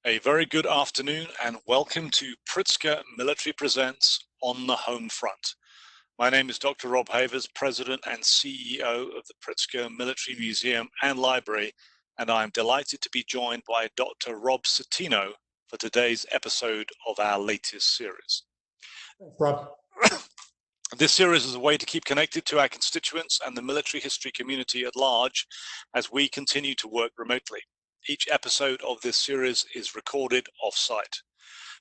A very good afternoon and welcome to Pritzker Military Presents On the Home Front. My name is Dr. Rob Havers, President and CEO of the Pritzker Military Museum and Library, and I'm delighted to be joined by Dr. Rob Citino for today's episode of our latest series. Thanks, Rob. This series is a way to keep connected to our constituents and the military history community at large as we continue to work remotely. Each episode of this series is recorded off-site.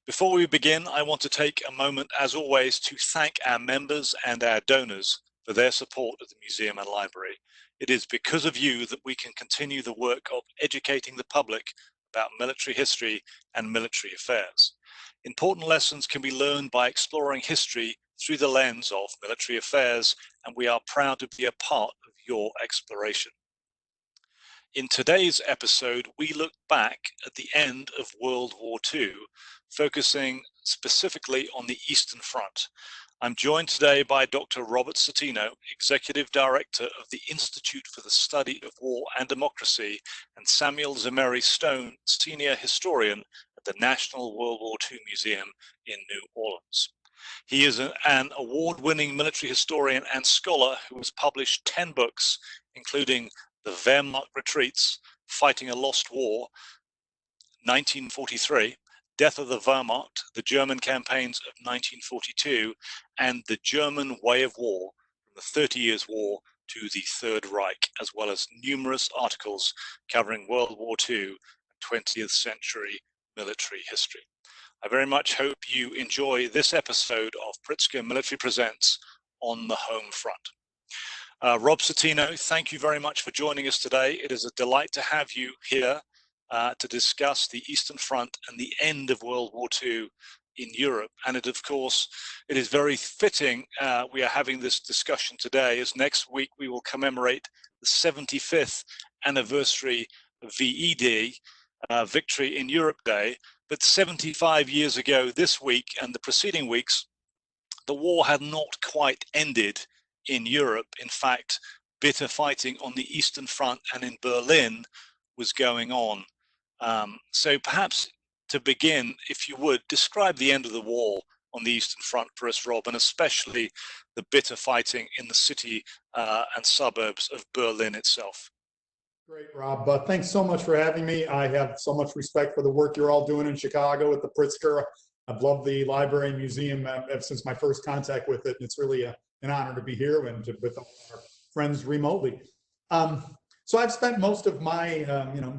Before we begin, I want to take a moment, as always, to thank our members and our donors for their support of the museum and library. It is because of you that we can continue the work of educating the public about military history and military affairs. Important lessons can be learned by exploring history through the lens of military affairs, and we are proud to be a part of your exploration. In today's episode, we look back at the end of World War II, focusing specifically on the Eastern Front. I'm joined today by Dr. Robert Citino, Executive Director of the Institute for the Study of War and Democracy, and Samuel Zemeri Stone, Senior Historian at the National WWII Museum in New Orleans. He is an award-winning military historian and scholar who has published 10 books, including The Wehrmacht Retreats, Fighting a Lost War, 1943, Death of the Wehrmacht, the German Campaigns of 1942, and The German Way of War, from the 30 Years' War to the Third Reich, as well as numerous articles covering World War II and 20th century military history. I very much hope you enjoy this episode of Pritzker Military Presents On the Home Front. Rob Citino, thank you very much for joining us today. It is a delight to have you here to discuss the Eastern Front and the end of World War II in Europe. And it is very fitting we are having this discussion today, as next week we will commemorate the 75th anniversary of VED, Victory in Europe Day. But 75 years ago this week and the preceding weeks, the war had not quite ended in Europe. In fact, bitter fighting on the Eastern Front and in Berlin was going on. So perhaps to begin, if you would, describe the end of the war on the Eastern Front for us, Rob, and especially the bitter fighting in the city and suburbs of Berlin itself. Great, Rob. Thanks so much for having me. I have so much respect for the work you're all doing in Chicago at the Pritzker. I've loved the library and museum ever since my first contact with it. It's really an honor to be here and with our friends remotely. So I've spent most of my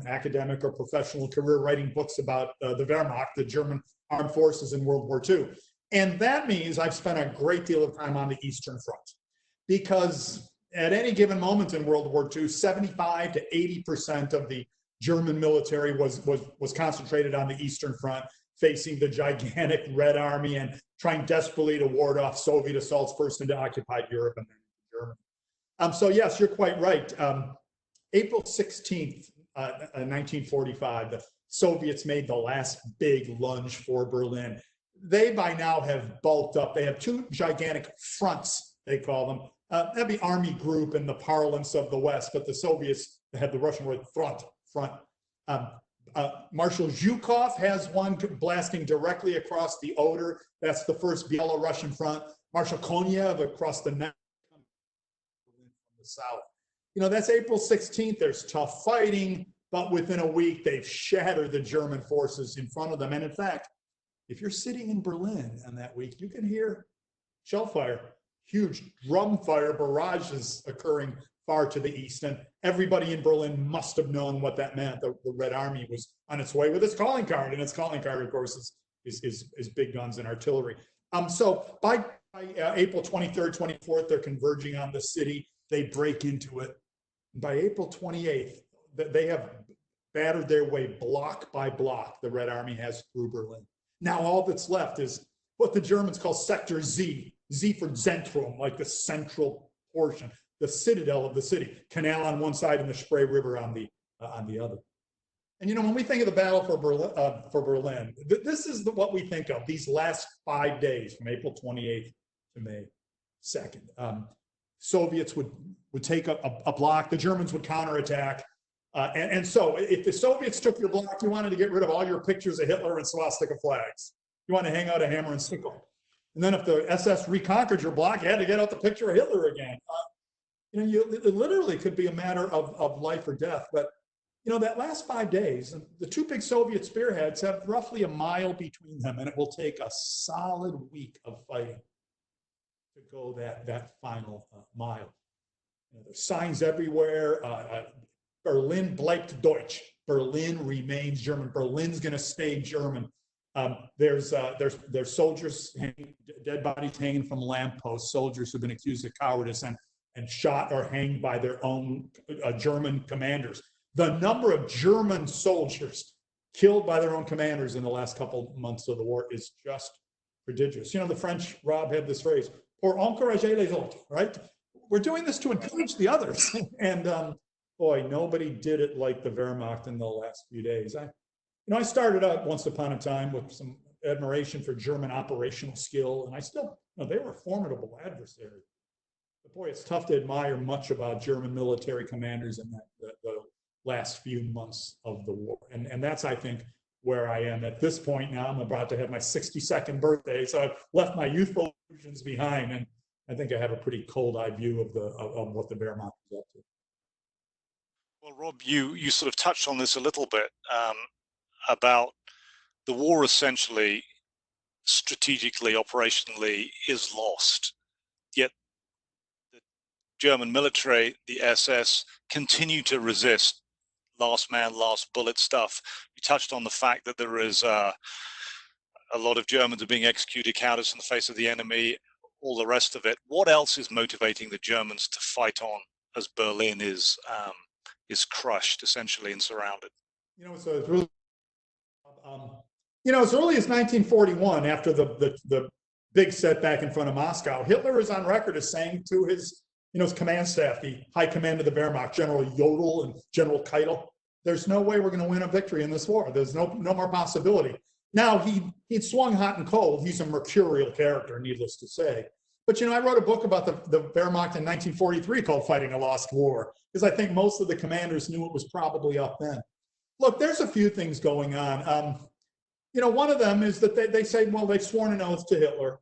academic or professional career writing books about the Wehrmacht, the German armed forces in World War II. And that means I've spent a great deal of time on the Eastern Front, because at any given moment in World War II, 75 to 80% of the German military was concentrated on the Eastern Front, facing the gigantic Red Army and trying desperately to ward off Soviet assaults first into occupied Europe and then into Germany. So yes, you're quite right. April 16th, 1945, the Soviets made the last big lunge for Berlin. They by now have bulked up. They have two gigantic fronts, they call them. That'd be Army Group in the parlance of the West, but the Soviets had the Russian word front. Marshal Zhukov has one blasting directly across the Oder. That's the first Belarusian front. Marshal Konev across the neck from the south. You know, that's April 16th. There's tough fighting, but within a week, they've shattered the German forces in front of them. And in fact, if you're sitting in Berlin on that week, you can hear shell fire. Huge drum fire barrages occurring far to the east, and everybody in Berlin must have known what that meant. The Red Army was on its way with its calling card, and its calling card, of course, is big guns and artillery. So by April 23rd, 24th, they're converging on the city. They break into it. By April 28th, they have battered their way block by block. The Red Army has through Berlin. Now all that's left is what the Germans call Sector Z. Z for Zentrum, like the central portion, the citadel of the city. Canal on one side and the Spree River on the other. And you know, when we think of the battle for Berlin, this is what we think of, these last 5 days from April 28th to May 2nd. Soviets would take a block, the Germans would counterattack. And so if the Soviets took your block, you wanted to get rid of all your pictures of Hitler and swastika flags. You want to hang out a hammer and sickle. And then if the SS reconquered your block, you had to get out the picture of Hitler again. It literally could be a matter of life or death. But, that last 5 days, the two big Soviet spearheads have roughly a mile between them, and it will take a solid week of fighting to go that final mile. There's signs everywhere. Berlin bleibt Deutsch. Berlin remains German. Berlin's going to stay German. There's soldiers, dead bodies hanging from lampposts, soldiers who've been accused of cowardice and shot or hanged by their own German commanders. The number of German soldiers killed by their own commanders in the last couple months of the war is just prodigious. The French, Rob, had this phrase, pour encourager les autres, right? We're doing this to encourage the others. And boy, nobody did it like the Wehrmacht in the last few days. I started out once upon a time with some admiration for German operational skill, and I still, they were a formidable adversary. But boy, it's tough to admire much about German military commanders in the last few months of the war. And that's, I think, where I am at this point now. I'm about to have my 62nd birthday, so I've left my youthful illusions behind, and I think I have a pretty cold-eyed view of what the Wehrmacht is up to. Well, Rob, you sort of touched on this a little bit about the war essentially, strategically, operationally, is lost. Yet the German military, the SS, continue to resist last man, last bullet stuff. You touched on the fact that there is a lot of Germans are being executed, cowardice in the face of the enemy, all the rest of it. What else is motivating the Germans to fight on as Berlin is crushed essentially and surrounded? So it's really, as early as 1941, after the big setback in front of Moscow, Hitler is on record as saying to his command staff, the high command of the Wehrmacht, General Jodl and General Keitel, there's no way we're going to win a victory in this war. There's no more possibility. Now, he'd swung hot and cold. He's a mercurial character, needless to say. But, I wrote a book about the Wehrmacht in 1943 called Fighting a Lost War, because I think most of the commanders knew it was probably up then. Look, there's a few things going on. One of them is that they say, well, they've sworn an oath to Hitler.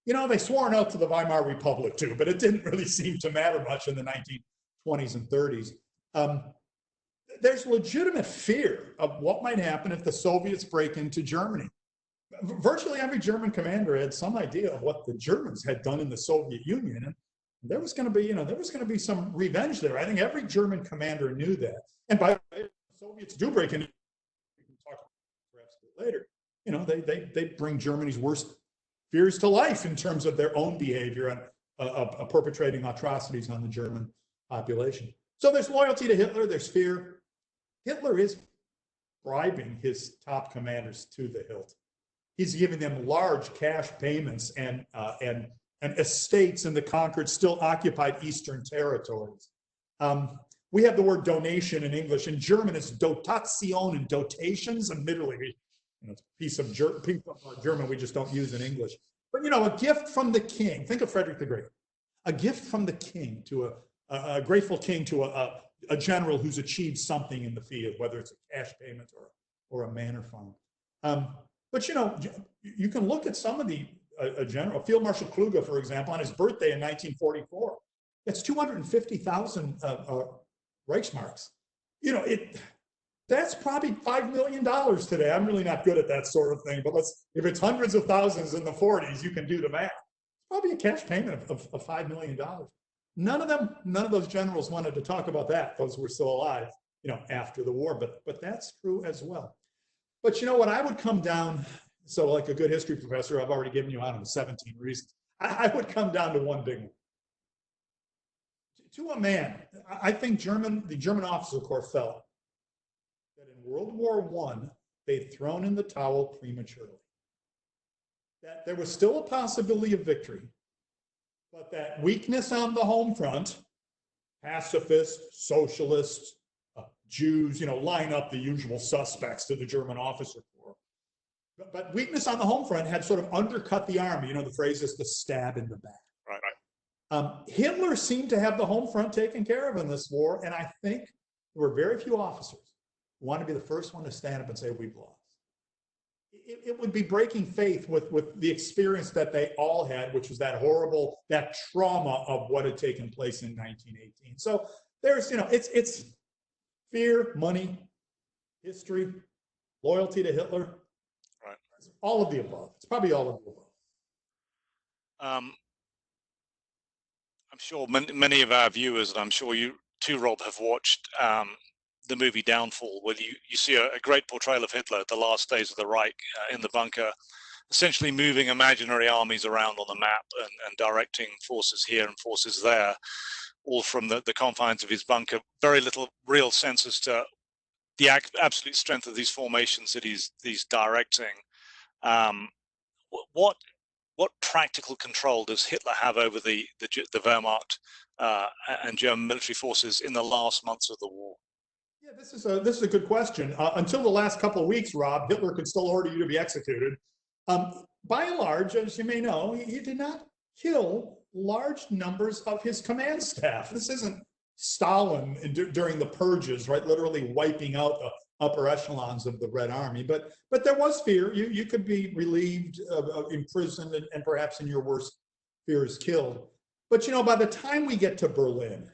They swore an oath to the Weimar Republic too, but it didn't really seem to matter much in the 1920s and 30s. There's legitimate fear of what might happen if the Soviets break into Germany. Virtually every German commander had some idea of what the Germans had done in the Soviet Union, and there was going to be some revenge there. I think every German commander knew that. And by the way, the Soviets do break into, we can talk perhaps a bit later. They bring Germany's worst fears to life in terms of their own behavior and perpetrating atrocities on the German population. So there's loyalty to Hitler. There's fear. Hitler is bribing his top commanders to the hilt. He's giving them large cash payments and estates in the conquered, still occupied Eastern territories. We have the word donation in English. In German, it's Dotation and dotations. And literally, it's a piece of German we just don't use in English. But, a gift from the king. Think of Frederick the Great. A gift from the king to a grateful king to a general who's achieved something in the field, whether it's a cash payment or a manor farm. But you can look at some of the general, Field Marshal Kluge, for example, on his birthday in 1944. It's 250,000 Reichsmarks. That's probably $5 million today. I'm really not good at that sort of thing, but if it's hundreds of thousands in the 40s, you can do the math. It's probably a cash payment of $5 million. None of those generals wanted to talk about that. Those were still alive, after the war, but that's true as well. But what I would come down, so like a good history professor, I've already given you, 17 reasons. I would come down to one big one. To a man, I think the German officer corps felt that in World War I, they'd thrown in the towel prematurely. That there was still a possibility of victory, but that weakness on the home front, pacifists, socialists, Jews, line up the usual suspects to the German officer corps. But weakness on the home front had sort of undercut the army. The phrase is the stab in the back. Right. Hitler seemed to have the home front taken care of in this war, and I think there were very few officers who wanted to be the first one to stand up and say, we've lost. It would be breaking faith with the experience that they all had, which was that horrible, that trauma of what had taken place in 1918. So there's, it's fear, money, history, loyalty to Hitler, Right. all of the above. It's probably all of the above. I'm sure many of our viewers, and I'm sure you too, Rob, have watched the movie Downfall, where you see a great portrayal of Hitler at the last days of the Reich in the bunker, essentially moving imaginary armies around on the map and directing forces here and forces there, all from the confines of his bunker. Very little real sense as to the absolute strength of these formations that he's directing. What practical control does Hitler have over the Wehrmacht and German military forces in the last months of the war? Yeah, this is a good question. Until the last couple of weeks, Rob, Hitler could still order you to be executed. By and large, as you may know, he did not kill large numbers of his command staff. This isn't Stalin during the purges, right? Literally wiping out the upper echelons of the Red Army. But there was fear. You could be relieved, imprisoned, and perhaps in your worst fears killed. But by the time we get to Berlin,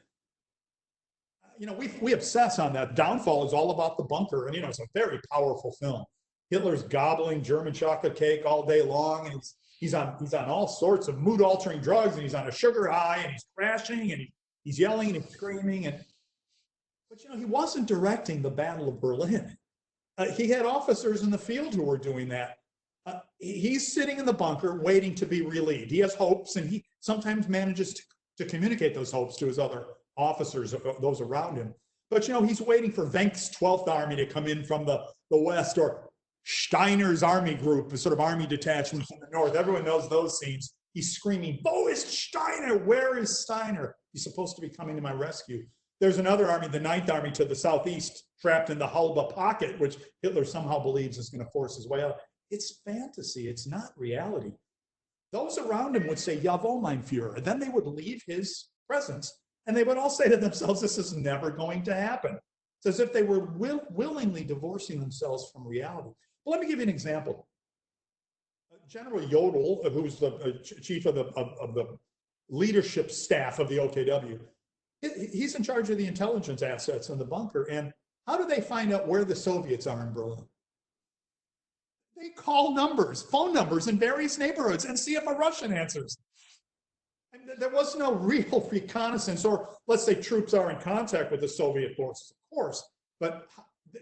we obsess on that. Downfall is all about the bunker, and it's a very powerful film. Hitler's gobbling German chocolate cake all day long, and he's on all sorts of mood-altering drugs, and he's on a sugar high, and he's crashing, and he's yelling and he's screaming. But he wasn't directing the Battle of Berlin. He had officers in the field who were doing that. He's sitting in the bunker waiting to be relieved. He has hopes, and he sometimes manages to communicate those hopes to his other officers, those around him. But he's waiting for Wenck's 12th Army to come in from the west, or Steiner's army group, a sort of army detachment from the north. Everyone knows those scenes. He's screaming, "Wo ist Steiner? Where is Steiner? He's supposed to be coming to my rescue." There's another army, the 9th Army to the southeast, trapped in the Halba pocket, which Hitler somehow believes is going to force his way out. It's fantasy. It's not reality. Those around him would say, "Jawohl, mein Führer." Then they would leave his presence, and they would all say to themselves, "This is never going to happen." It's as if they were willingly divorcing themselves from reality. Well, let me give you an example. General Jodl, who's the chief of the leadership staff of the OKW, he's in charge of the intelligence assets in the bunker. And how do they find out where the Soviets are in Berlin? They call phone numbers in various neighborhoods, and see if a Russian answers. And there was no real reconnaissance, or let's say troops are in contact with the Soviet forces, of course, but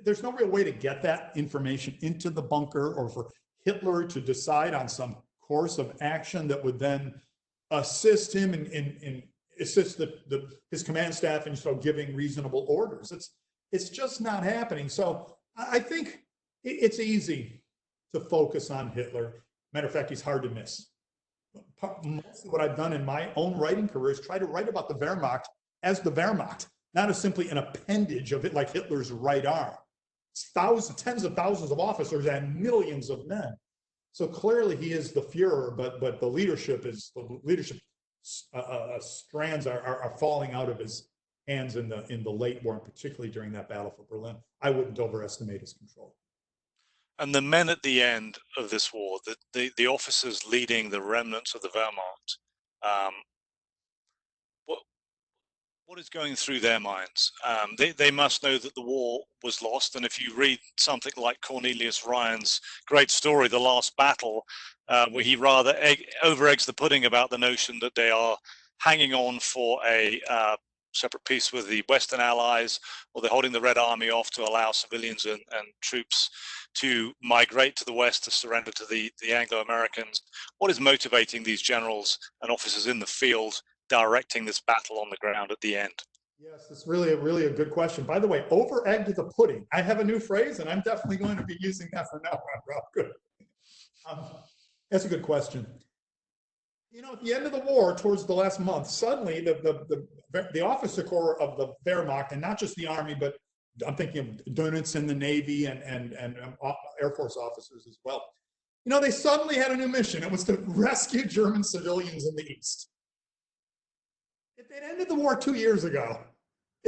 there's no real way to get that information into the bunker, or for Hitler to decide on some course of action that would then assist him in assist his command staff in giving reasonable orders. It's just not happening. So I think it's easy to focus on Hitler. Matter of fact, he's hard to miss. Most of what I've done in my own writing career is try to write about the Wehrmacht as the Wehrmacht, not as simply an appendage of it like Hitler's right arm. It's tens of thousands of officers and millions of men. So clearly he is the Führer, but the leadership strands are falling out of his hands in the late war, and particularly during that battle for Berlin. I wouldn't overestimate his control. And the men at the end of this war, the officers leading the remnants of the Wehrmacht, what is going through their minds? They must know that the war was lost. And if you read something like Cornelius Ryan's great story, The Last Battle, where he rather over-eggs the pudding about the notion that they are hanging on for a separate peace with the Western Allies, or they're holding the Red Army off to allow civilians and troops to migrate to the West to surrender to the Anglo-Americans. What is motivating these generals and officers in the field directing this battle on the ground at the end? Yes, it's really a good question. By the way, over-egged the pudding. I have a new phrase, and I'm definitely going to be using that from now on, Rob. Good. That's a good question. At the end of the war, towards the last month, suddenly the officer corps of the Wehrmacht, and not just the army, but I'm thinking of Dönitz in the Navy and Air Force officers as well. They suddenly had a new mission. It was to rescue German civilians in the East. If they'd ended the war 2 years ago,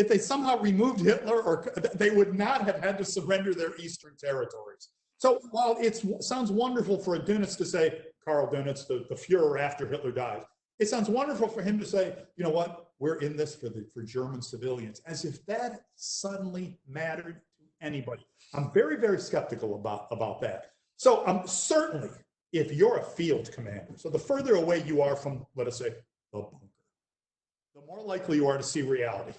if they somehow removed Hitler, or they would not have had to surrender their eastern territories. So while it sounds wonderful for a Dönitz to say, Karl Dönitz, the Fuhrer after Hitler died, it sounds wonderful for him to say, you know what, we're in this for German civilians, as if that suddenly mattered to anybody. I'm very, very skeptical about that. So certainly, if you're a field commander, so the further away you are from, let us say, the bunker, the more likely you are to see reality.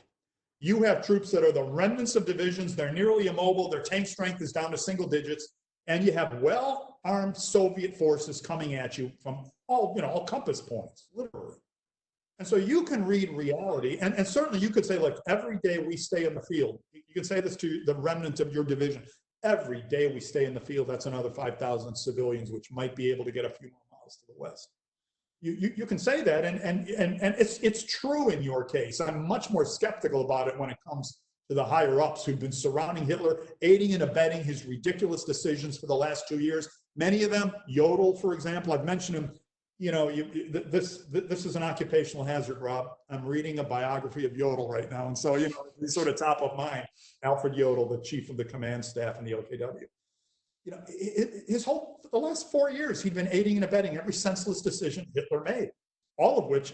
You have troops that are the remnants of divisions, they're nearly immobile, their tank strength is down to single digits, and you have well-armed Soviet forces coming at you from all compass points, literally. And so you can read reality, and certainly you could say, like, every day we stay in the field, you can say this to the remnant of your division, every day we stay in the field, that's another 5,000 civilians, which might be able to get a few more miles to the west. You can say that, and it's true in your case. I'm much more skeptical about it when it comes to the higher ups who've been surrounding Hitler, aiding and abetting his ridiculous decisions for the last 2 years. Many of them, Jodl, for example, I've mentioned him. This is an occupational hazard, Rob. I'm reading a biography of Jodl right now, and so he's sort of top of mind. Alfred Jodl, the chief of the command staff in the OKW. The last 4 years, he'd been aiding and abetting every senseless decision Hitler made, all of which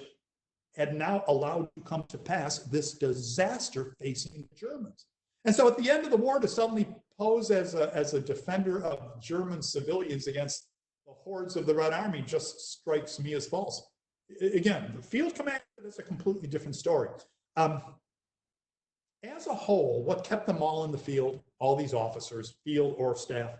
had now allowed to come to pass this disaster facing the Germans. And so at the end of the war, to suddenly pose as a defender of German civilians against the hordes of the Red Army just strikes me as false. Again, the field commander is a completely different story. As a whole, what kept them all in the field, all these officers, field or staff,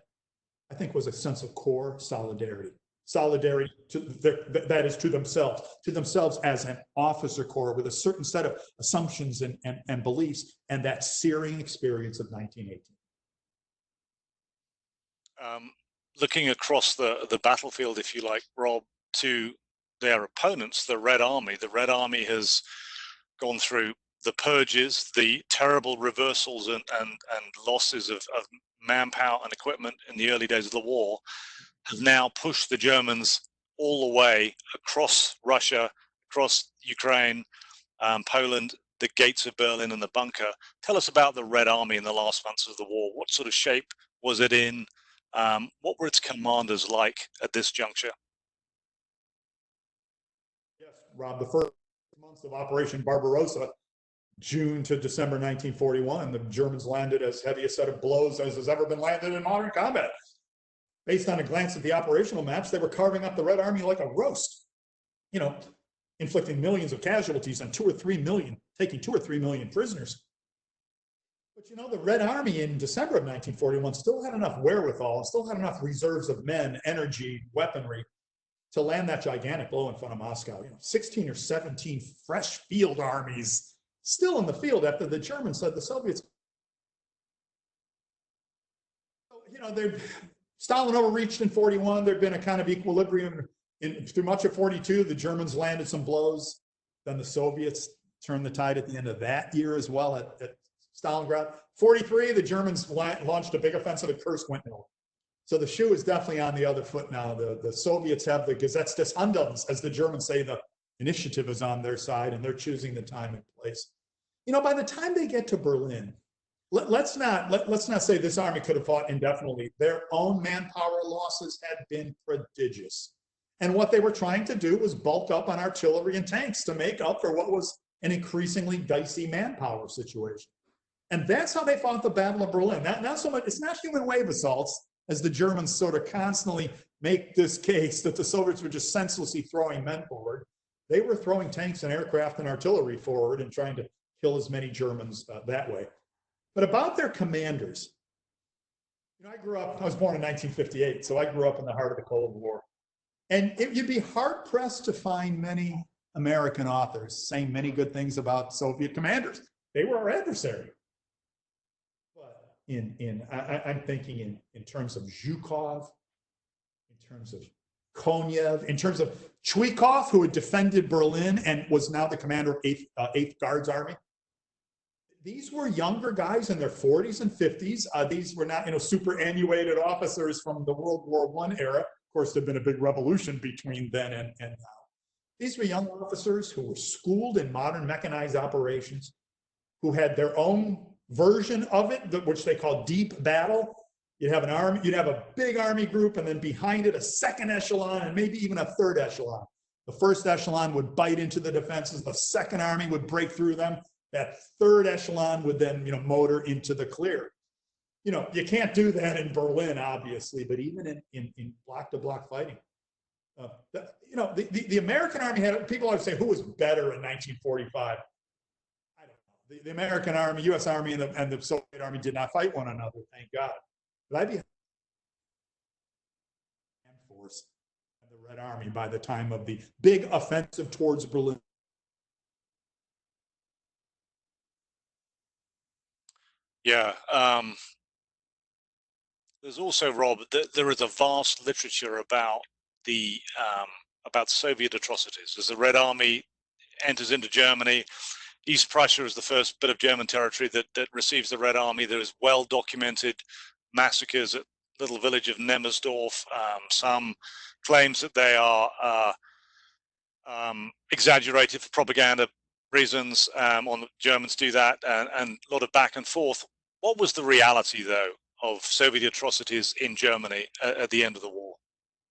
I think was a sense of core solidarity. Solidarity that is to themselves as an officer corps with a certain set of assumptions and beliefs, and that searing experience of 1918. Looking across the battlefield, if you like, Rob, to their opponents, the Red Army has gone through the purges, the terrible reversals and losses of manpower and equipment in the early days of the war, have now pushed the Germans all the way across Russia, across Ukraine, Poland, the gates of Berlin and the bunker. Tell us about the Red Army in the last months of the war. What sort of shape was it in? What were its commanders like at this juncture? Yes, Rob, the first months of Operation Barbarossa, June to December 1941, the Germans landed as heavy a set of blows as has ever been landed in modern combat. Based on a glance at the operational maps, they were carving up the Red Army like a roast, inflicting millions of casualties on 2 or 3 million, taking 2 or 3 million prisoners. But the Red Army in December of 1941 still had enough wherewithal, still had enough reserves of men, energy, weaponry to land that gigantic blow in front of Moscow. 16 or 17 fresh field armies still in the field after the Germans said the Soviets. Stalin overreached in 41. There'd been a kind of equilibrium through much of 42. The Germans landed some blows. Then the Soviets turned the tide at the end of that year as well at Stalingrad. 43, the Germans launched a big offensive at Kursk, went nowhere. So the shoe is definitely on the other foot now. The Soviets have the Gesetz des Handelns, as the Germans say. The initiative is on their side, and they're choosing the time and place. By the time they get to Berlin, let's not say this army could have fought indefinitely. Their own manpower losses had been prodigious. And what they were trying to do was bulk up on artillery and tanks to make up for what was an increasingly dicey manpower situation. And that's how they fought the Battle of Berlin. Not so much, it's not human wave assaults, as the Germans sort of constantly make this case that the Soviets were just senselessly throwing men forward. They were throwing tanks and aircraft and artillery forward and trying to kill as many Germans that way. But about their commanders, I was born in 1958, so I grew up in the heart of the Cold War. And you'd be hard-pressed to find many American authors saying many good things about Soviet commanders. They were our adversary. But I'm thinking in terms of Zhukov, in terms of Konev, in terms of Chuikov, who had defended Berlin and was now the commander of 8th Guards Army. These were younger guys in their 40s and 50s. These were not, superannuated officers from the World War I era. Of course, there'd been a big revolution between then and now. These were young officers who were schooled in modern mechanized operations, who had their own version of it, which they call deep battle. You'd have an army, you'd have a big army group, and then behind it, a second echelon, and maybe even a third echelon. The first echelon would bite into the defenses. The second army would break through them. That third echelon would then, motor into the clear. You can't do that in Berlin, obviously, but even in block-to-block fighting. The American army had, people always say, who was better in 1945? I don't know. The American army, U.S. Army, and the Soviet army did not fight one another, thank God. But I'd be force and the Red Army by the time of the big offensive towards Berlin. Yeah. There's also, Rob, there is a vast literature about Soviet atrocities. As the Red Army enters into Germany, East Prussia is the first bit of German territory that receives the Red Army. There is well-documented massacres at little village of Nemmersdorf. Some claims that they are exaggerated for propaganda reasons. On the Germans do that, and a lot of back and forth. What was the reality, though, of Soviet atrocities in Germany at the end of the war?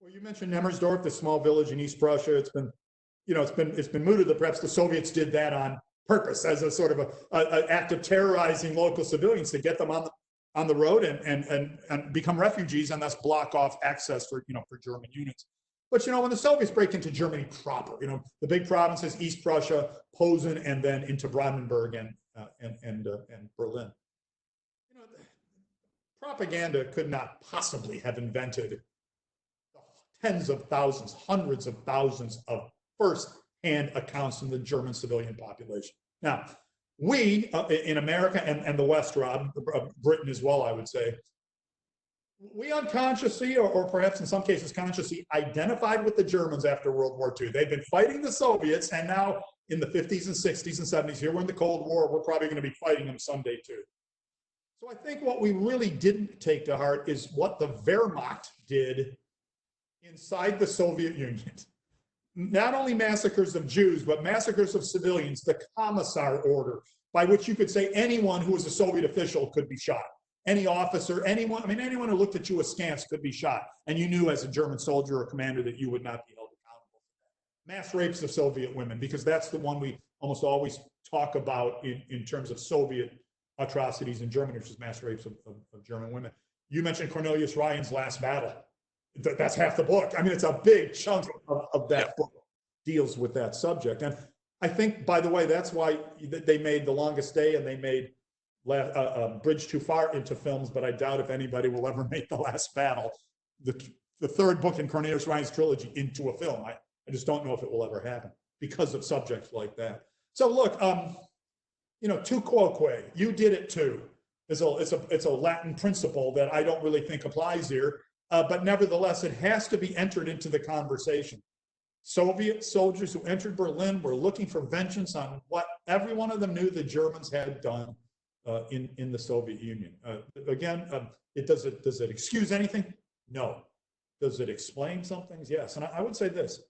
Well, you mentioned Nemmersdorf, the small village in East Prussia. It's been mooted that perhaps the Soviets did that on purpose as a sort of an act of terrorizing local civilians to get them on the road and become refugees, and thus block off access for German units. But when the Soviets break into Germany proper, the big provinces, East Prussia, Posen, and then into Brandenburg and Berlin. Propaganda could not possibly have invented tens of thousands, hundreds of thousands of first-hand accounts from the German civilian population. Now, we in America and the West, Rob, Britain as well, I would say, we unconsciously, or perhaps in some cases consciously, identified with the Germans after World War II. They've been fighting the Soviets, and now in the 50s and 60s and 70s, here we're in the Cold War, we're probably going to be fighting them someday too. So I think what we really didn't take to heart is what the Wehrmacht did inside the Soviet Union. Not only massacres of Jews, but massacres of civilians, the Commissar order, by which you could say anyone who was a Soviet official could be shot. Any officer, anyone who looked at you askance could be shot. And you knew as a German soldier or commander that you would not be held accountable for that. Mass rapes of Soviet women, because that's the one we almost always talk about in terms of Soviet atrocities in Germany, which is mass rapes of German women. You mentioned Cornelius Ryan's Last Battle. That's half the book. It's a big chunk of that book deals with that subject. And I think, by the way, that's why they made The Longest Day and they made Bridge Too Far into films, but I doubt if anybody will ever make The Last Battle, the third book in Cornelius Ryan's trilogy, into a film. I just don't know if it will ever happen because of subjects like that. So look, tu quoque, you did it too. It's a Latin principle that I don't really think applies here, but nevertheless, it has to be entered into the conversation. Soviet soldiers who entered Berlin were looking for vengeance on what every one of them knew the Germans had done in the Soviet Union. Does it excuse anything? No. Does it explain some things? Yes. And I would say this.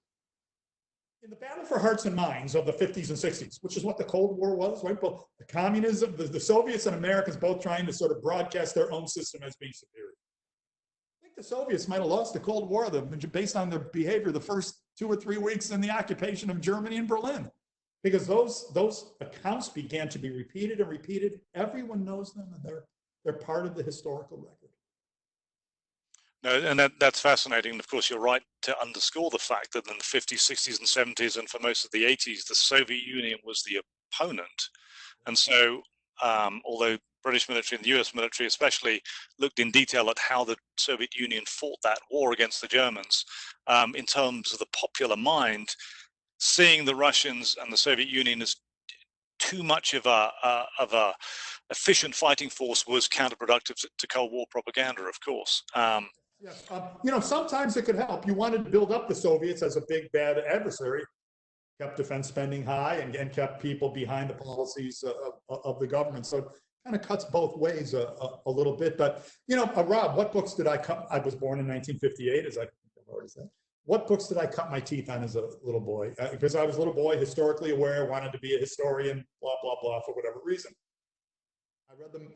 In the battle for hearts and minds of the 50s and 60s, which is what the Cold War was, right? But the communism, the Soviets and Americans both trying to sort of broadcast their own system as being superior. I think the Soviets might have lost the Cold War based on their behavior the first 2 or 3 weeks in the occupation of Germany and Berlin, because those accounts began to be repeated and repeated. Everyone knows them, and they're part of the historical record. No, and that's fascinating. Of course, you're right to underscore the fact that in the 50s, 60s, and 70s, and for most of the 80s, the Soviet Union was the opponent. And so, although British military and the US military especially looked in detail at how the Soviet Union fought that war against the Germans, in terms of the popular mind, seeing the Russians and the Soviet Union as too much of a efficient fighting force was counterproductive to Cold War propaganda, of course. Yes, sometimes it could help. You wanted to build up the Soviets as a big bad adversary, kept defense spending high, and kept people behind the policies of the government. So it kind of cuts both ways a little bit. But Rob, what books did I cut? I was born in 1958, as I already said. What books did I cut my teeth on as a little boy? Because I was a little boy, historically aware, wanted to be a historian, blah blah blah, for whatever reason.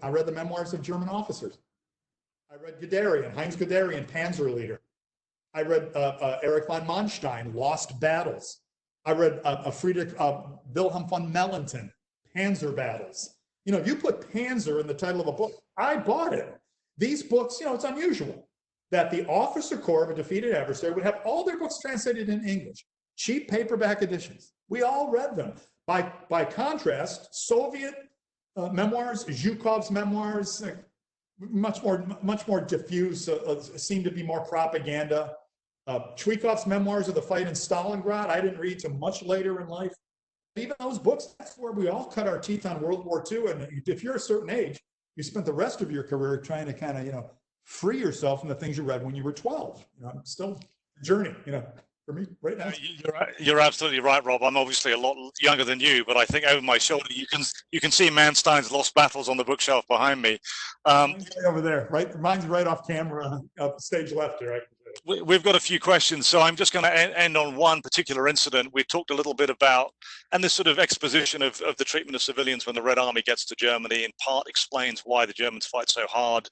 I read the memoirs of German officers. I read Guderian, Heinz Guderian, Panzer leader. I read Erich von Manstein, Lost Battles. I read Friedrich Wilhelm von Mellenten, Panzer Battles. You know, if you put Panzer in the title of a book, I bought it. These books, you know, it's unusual that the officer corps of a defeated adversary would have all their books translated in English, cheap paperback editions. We all read them. By contrast, Soviet memoirs, Zhukov's memoirs, much more diffuse, seem to be more propaganda. Chwikov's memoirs of the fight in Stalingrad, I didn't read till much later in life. Even those books, that's where we all cut our teeth on World War II. And if you're a certain age, you spent the rest of your career trying to kind of, you know, free yourself from the things you read when you were 12. You know, I'm still a journey, you know, for me right now. You're absolutely right, Rob. I'm obviously a lot younger than you, but I think over my shoulder you can see Manstein's Lost Battles on the bookshelf behind me. Mine's right over there, right? Mine's right off camera, stage left here. We've got a few questions, so I'm just going to end on one particular incident. We talked a little bit about, and this sort of exposition of the treatment of civilians when the Red Army gets to Germany in part explains why the Germans fight so hard,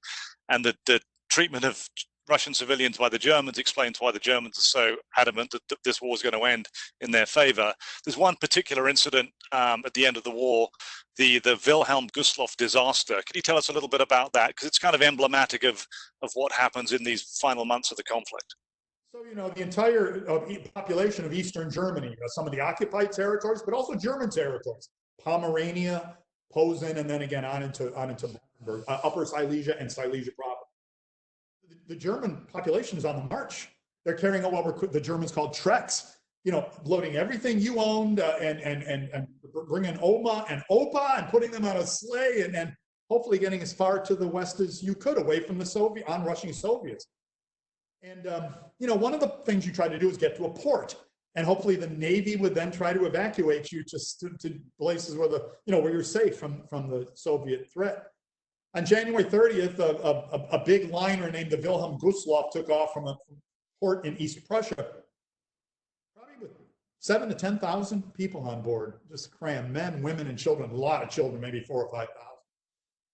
and the treatment of Russian civilians by the Germans explains why the Germans are so adamant that this war is going to end in their favor. There's one particular incident at the end of the war, the Wilhelm Gustloff disaster. Can you tell us a little bit about that? Because it's kind of emblematic of what happens in these final months of the conflict. So, you know, the entire population of Eastern Germany, some of the occupied territories, but also German territories, Pomerania, Posen, and then again on into Upper Silesia and Silesia proper. The German population is on the march. They're carrying out what the Germans called treks, you know, loading everything you owned and bringing Oma and Opa and putting them on a sleigh and hopefully getting as far to the west as you could away from the onrushing Soviets. And, you know, one of the things you try to do is get to a port, and hopefully the Navy would then try to evacuate you to places where where you're safe from the Soviet threat. On January 30th, a big liner named the Wilhelm Gustloff took off from a port in East Prussia, probably with 7,000 to 10,000 people on board, just crammed, men, women, and children, a lot of children, maybe 4,000 or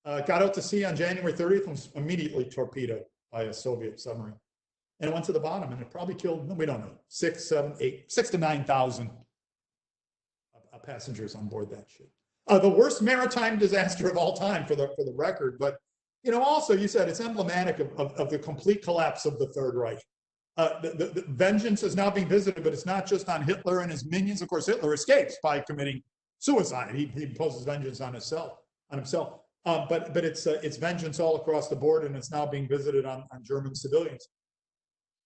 5,000. Got out to sea on January 30th and was immediately torpedoed by a Soviet submarine. And it went to the bottom, and it probably killed, we don't know, 6 to 9,000 passengers on board that ship. The worst maritime disaster of all time for the record, but you know, also you said it's emblematic of the complete collapse of the Third Reich. The vengeance is now being visited, but it's not just on Hitler and his minions. Of course, Hitler escapes by committing suicide. He imposes vengeance on himself. But it's vengeance all across the board, and it's now being visited on German civilians.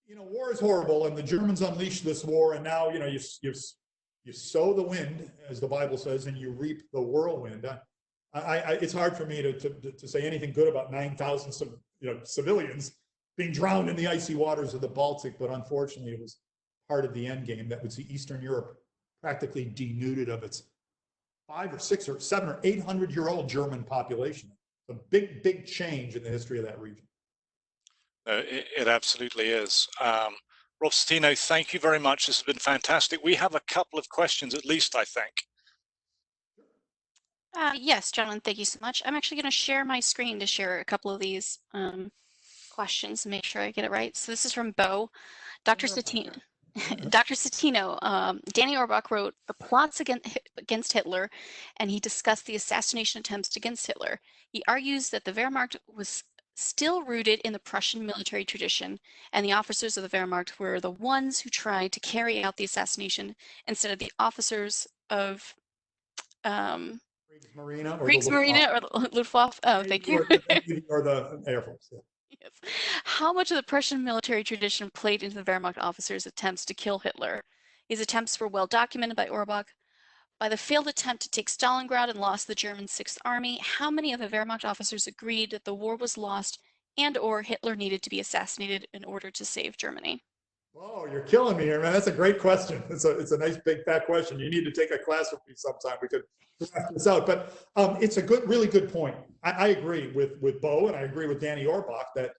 You know, war is horrible, and the Germans unleashed this war, and now you know you sow the wind, as the Bible says, and you reap the whirlwind. It's hard for me to say anything good about 9,000 civilians being drowned in the icy waters of the Baltic, but unfortunately it was part of the end game that would see Eastern Europe practically denuded of its 5 or 6 or 7 or 800-year-old German population. A big change in the history of that region. It absolutely is. Rob Citino, thank you very much. This has been fantastic. We have a couple of questions at least, I think. Yes, John, thank you so much. I'm actually going to share my screen to share a couple of these questions and make sure I get it right. So this is from Bo. Dr. Citino, Danny Orbach wrote The Plots Against Hitler, and he discussed the assassination attempts against Hitler. He argues that the Wehrmacht was still rooted in the Prussian military tradition, and the officers of the Wehrmacht were the ones who tried to carry out the assassination instead of the officers of Kriegsmarine or the Luftwaffe. Oh, thank you. Or the Air Force. Yeah. Yes. How much of the Prussian military tradition played into the Wehrmacht officers' attempts to kill Hitler? His attempts were well documented by Orbach. By the failed attempt to take Stalingrad and loss the German Sixth Army, how many of the Wehrmacht officers agreed that the war was lost and/or Hitler needed to be assassinated in order to save Germany? Oh, you're killing me here, man. That's a great question. It's a nice big fat question. You need to take a class with me sometime. We could draft this out, but it's a really good point. I agree with Bo, and I agree with Danny Orbach that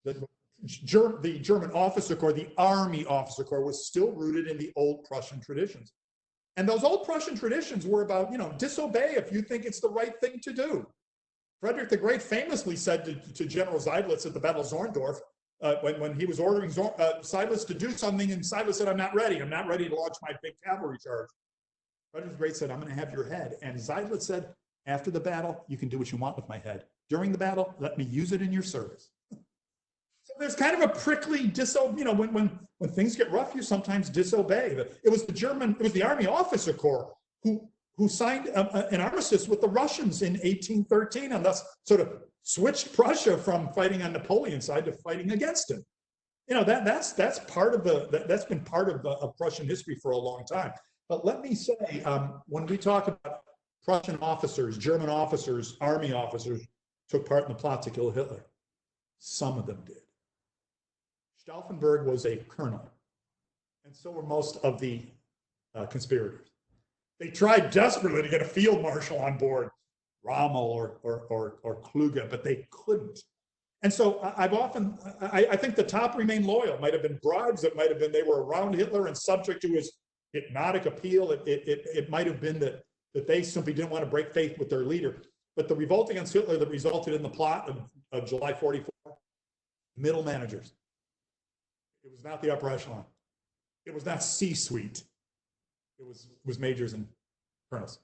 the German officer corps, the Army officer corps, was still rooted in the old Prussian traditions. And those old Prussian traditions were about, disobey if you think it's the right thing to do. Frederick the Great famously said to General Seydlitz at the Battle of Zorndorf, when he was ordering Seydlitz to do something, and Seydlitz said, I'm not ready to launch my big cavalry charge. Frederick the Great said, I'm going to have your head. And Seydlitz said, after the battle, you can do what you want with my head. During the battle, let me use it in your service. So there's kind of a prickly when things get rough, you sometimes disobey. It was the Army Officer Corps who signed an armistice with the Russians in 1813, and thus sort of switched Prussia from fighting on Napoleon's side to fighting against him. That's been part of Prussian history for a long time. But let me say, when we talk about Prussian officers, German officers, army officers took part in the plot to kill Hitler, some of them did. Stauffenberg was a colonel, and so were most of the conspirators. They tried desperately to get a field marshal on board, Rommel or Kluge, but they couldn't. And so I think the top remained loyal. It might have been bribes. It might have been they were around Hitler and subject to his hypnotic appeal. It might have been that they simply didn't want to break faith with their leader. But the revolt against Hitler that resulted in the plot of July 44, middle managers. It was not the upper echelon. It was not C-suite. It was majors and colonels.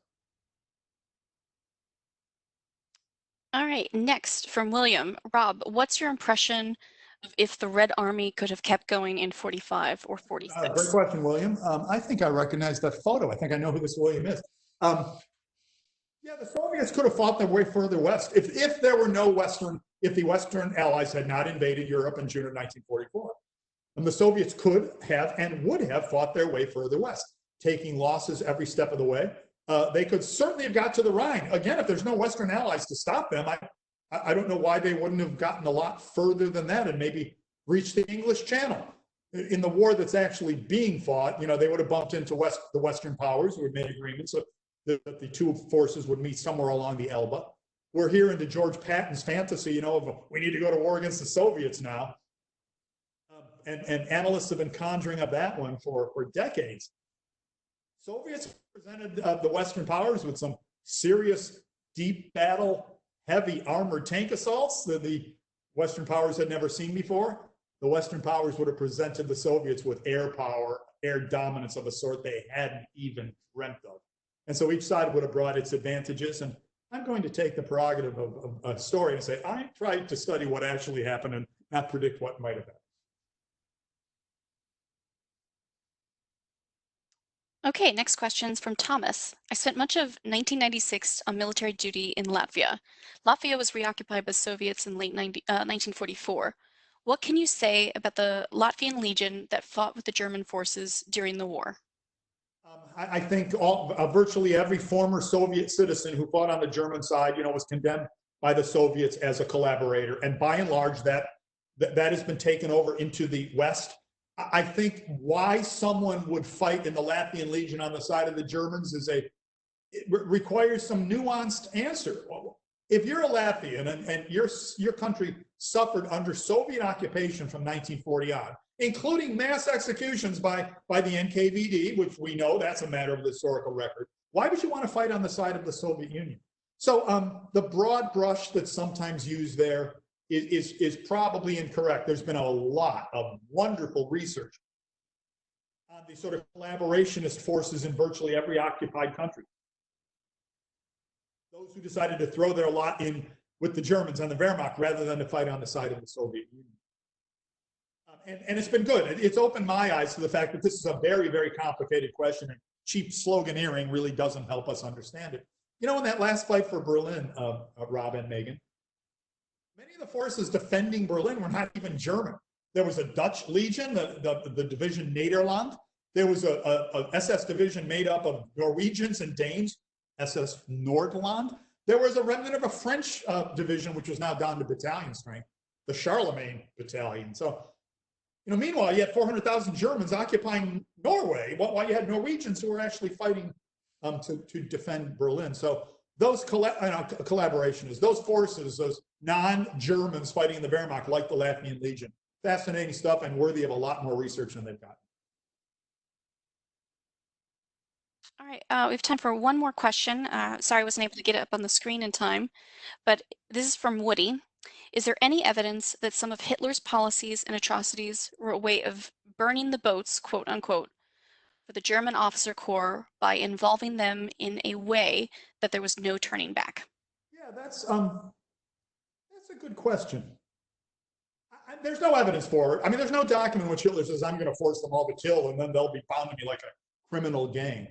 All right, next from William. Rob, what's your impression of if the Red Army could have kept going in 45 or 46? Great question, William. I think I recognize that photo. I think I know who this William is. Yeah, the Soviets could have fought their way further west if there were no if the Western Allies had not invaded Europe in June of 1944. And the Soviets could have and would have fought their way further west, taking losses every step of the way. They could certainly have got to the Rhine. Again, if there's no Western Allies to stop them, I don't know why they wouldn't have gotten a lot further than that and maybe reached the English Channel. In the war that's actually being fought, they would have bumped into the Western powers who had made agreements so that the two forces would meet somewhere along the Elbe. We're here into George Patton's fantasy, of we need to go to war against the Soviets now. And analysts have been conjuring up that one for decades. Soviets presented the Western powers with some serious, deep battle, heavy armored tank assaults that the Western powers had never seen before. The Western powers would have presented the Soviets with air power, air dominance of a sort they hadn't even dreamt of. And so each side would have brought its advantages. And I'm going to take the prerogative of a story and say, I tried to study what actually happened and not predict what might have happened. Okay, next question is from Thomas. I spent much of 1996 on military duty in Latvia. Latvia was reoccupied by Soviets in late 1944. What can you say about the Latvian Legion that fought with the German forces during the war? I think virtually every former Soviet citizen who fought on the German side, was condemned by the Soviets as a collaborator. And by and large, that has been taken over into the West. I think why someone would fight in the Latvian Legion on the side of the Germans it requires some nuanced answer. If you're a Latvian and your country suffered under Soviet occupation from 1940 on, including mass executions by the NKVD, which we know that's a matter of the historical record, why would you want to fight on the side of the Soviet Union? So the broad brush that's sometimes used there is probably incorrect. There's been a lot of wonderful research on the sort of collaborationist forces in virtually every occupied country. Those who decided to throw their lot in with the Germans on the Wehrmacht rather than to fight on the side of the Soviet Union. And it's been good. It's opened my eyes to the fact that this is a very, very complicated question, and cheap sloganeering really doesn't help us understand it. In that last fight for Berlin, Rob and Megan, many of the forces defending Berlin were not even German. There was a Dutch Legion, the division Nederland. There was a SS division made up of Norwegians and Danes, SS Nordland. There was a remnant of a French division, which was now down to battalion strength, the Charlemagne Battalion. So, meanwhile, you had 400,000 Germans occupying Norway, while you had Norwegians who were actually fighting to defend Berlin. So those collaborationists, those forces, those non-Germans fighting in the Wehrmacht, like the Latvian Legion, fascinating stuff and worthy of a lot more research than they've got. All right, we have time for one more question. Sorry I wasn't able to get it up on the screen in time, but this is from Woody. Is there any evidence that some of Hitler's policies and atrocities were a way of burning the boats, quote unquote, for the German officer corps by involving them in a way that there was no turning back? Yeah, that's a good question. There's no evidence for it. I mean, there's no document in which Hitler says, I'm going to force them all to kill, and then they'll be bound to me like a criminal gang.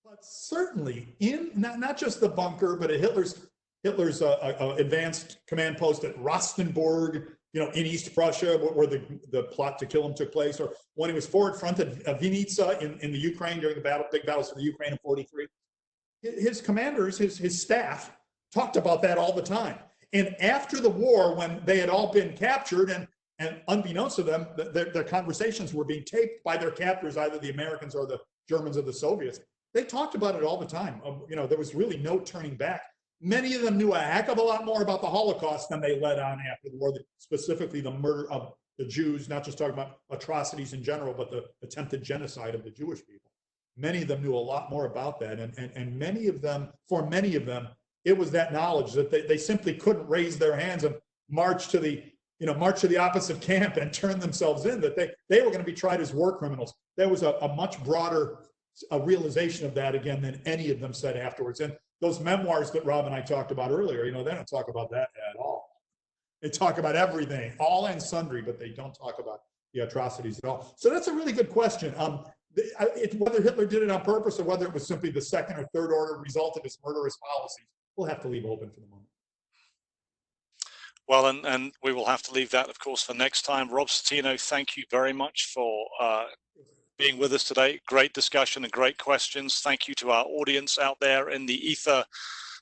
But certainly, in not just the bunker, but at Hitler's advanced command post at Rostenburg, in East Prussia, where the plot to kill him took place, or when he was forward front at Vinica in the Ukraine during the big battles for the Ukraine in '43. His commanders, his staff, talked about that all the time. And after the war, when they had all been captured, and unbeknownst to them, their conversations were being taped by their captors, either the Americans or the Germans or the Soviets. They talked about it all the time. There was really no turning back. Many of them knew a heck of a lot more about the Holocaust than they let on after the war, specifically the murder of the Jews, not just talking about atrocities in general, but the attempted genocide of the Jewish people. Many of them knew a lot more about that. And many of them, it was that knowledge that they simply couldn't raise their hands and march to the opposite camp and turn themselves in, that they were going to be tried as war criminals. There was a much broader realization of that, again, than any of them said afterwards. And those memoirs that Rob and I talked about earlier, they don't talk about that at all. They talk about everything, all and sundry, but they don't talk about the atrocities at all. So that's a really good question. Whether Hitler did it on purpose or whether it was simply the second or third order result of his murderous policies, we'll have to leave open for the moment. Well, and we will have to leave that, of course, for next time. Rob Citino, thank you very much for being with us today. Great discussion and great questions. Thank you to our audience out there in the ether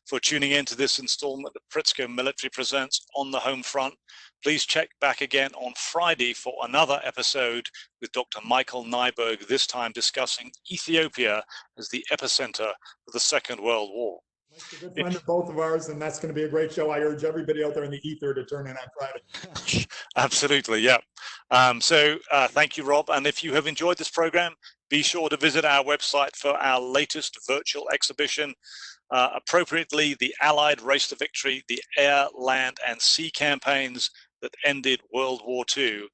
for tuning in to this installment of Pritzker Military Presents On the Home Front. Please check back again on Friday for another episode with Dr. Michael Nyberg, this time discussing Ethiopia as the epicenter of the Second World War. Mike's a good friend of both of ours, and that's going to be a great show. I urge everybody out there in the ether to turn in on Friday. Absolutely, yeah. So thank you, Rob. And if you have enjoyed this program, be sure to visit our website for our latest virtual exhibition. Appropriately, the Allied Race to Victory, the air, land, and sea campaigns that ended World War II.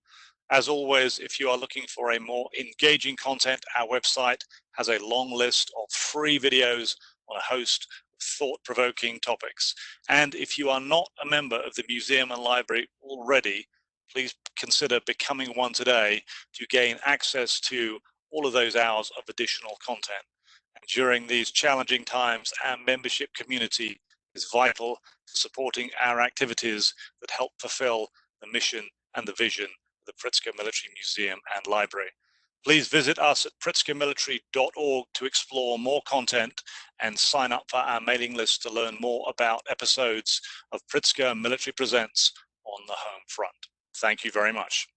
As always, if you are looking for a more engaging content, our website has a long list of free videos on a host of thought-provoking topics. And if you are not a member of the museum and library already, please consider becoming one today to gain access to all of those hours of additional content. And during these challenging times, our membership community is vital to supporting our activities that help fulfill the mission and the vision of the Pritzker Military Museum and Library. Please visit us at pritzkermilitary.org to explore more content and sign up for our mailing list to learn more about episodes of Pritzker Military Presents On the Home Front. Thank you very much.